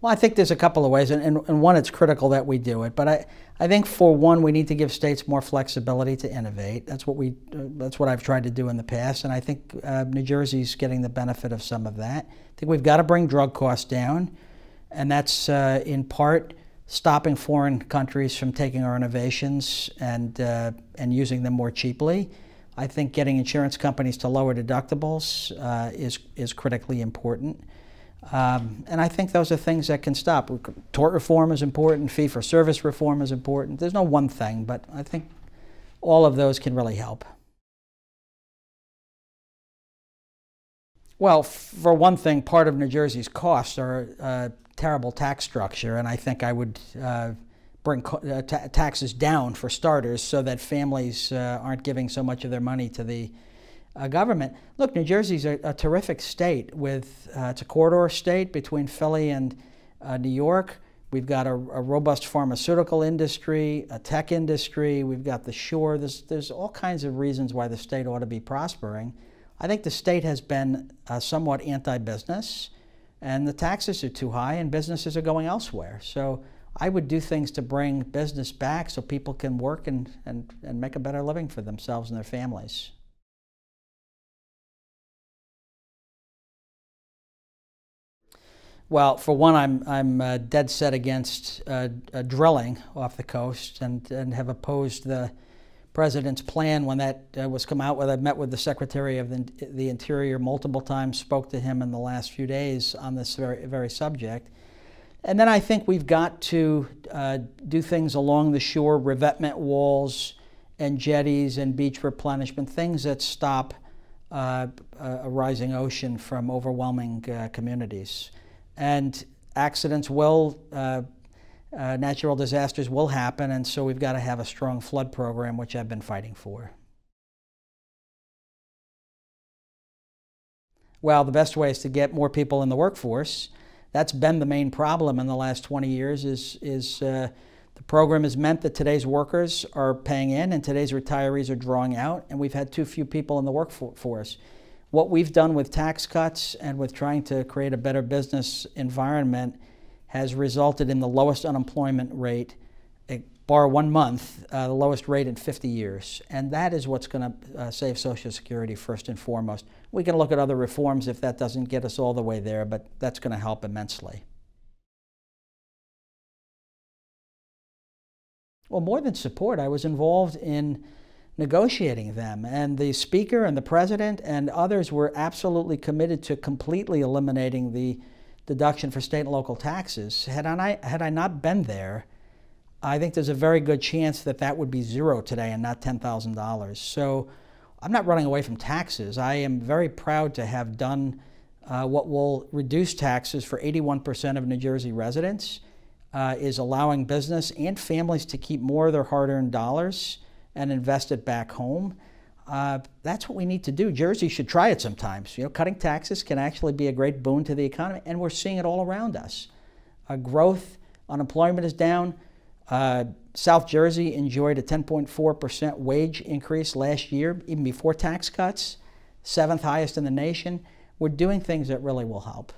Well, I think there's a couple of ways, and one, it's critical that we do it. But I think for one, we need to give states more flexibility to innovate. That's what I've tried to do in the past, and I think New Jersey's getting the benefit of some of that. I think we've got to bring drug costs down, and that's in part stopping foreign countries from taking our innovations and using them more cheaply. I think getting insurance companies to lower deductibles is critically important. And I think those are things that can stop. Tort reform is important, fee-for-service reform is important. There's no one thing, but I think all of those can really help. Well, for one thing, part of New Jersey's costs are a terrible tax structure, and I think I would bring taxes down for starters so that families aren't giving so much of their money to the government. Look, New Jersey's a terrific state with, it's a corridor state between Philly and New York. We've got a robust pharmaceutical industry, a tech industry, we've got the shore. There's all kinds of reasons why the state ought to be prospering. I think the state has been somewhat anti-business, and the taxes are too high and businesses are going elsewhere. So I would do things to bring business back so people can work and make a better living for themselves and their families. Well, for one, I'm dead set against drilling off the coast and have opposed the President's plan when that was come out. I met with the Secretary of the Interior multiple times, spoke to him in the last few days on this very subject. And then I think we've got to do things along the shore, revetment walls and jetties and beach replenishment, things that stop a rising ocean from overwhelming communities. And accidents will, natural disasters will happen, and so we've got to have a strong flood program, which I've been fighting for. Well, the best way is to get more people in the workforce. That's been the main problem in the last 20 years the program has meant that today's workers are paying in and today's retirees are drawing out, and we've had too few people in the workforce. What we've done with tax cuts and with trying to create a better business environment has resulted in the lowest unemployment rate, bar 1 month, the lowest rate in 50 years. And that is what's going to save Social Security first and foremost. We can look at other reforms if that doesn't get us all the way there, but that's going to help immensely. Well, more than support, I was involved in negotiating them, and the Speaker and the President and others were absolutely committed to completely eliminating the deduction for state and local taxes. Had I not been there, I think there's a very good chance that that would be zero today and not $10,000. So I'm not running away from taxes. I am very proud to have done what will reduce taxes for 81% of New Jersey residents, is allowing business and families to keep more of their hard-earned dollars and invest it back home. That's what we need to do. Jersey should try it sometimes. You know, cutting taxes can actually be a great boon to the economy, and we're seeing it all around us. Growth, unemployment is down. South Jersey enjoyed a 10.4% wage increase last year, even before tax cuts, 7th highest in the nation. We're doing things that really will help.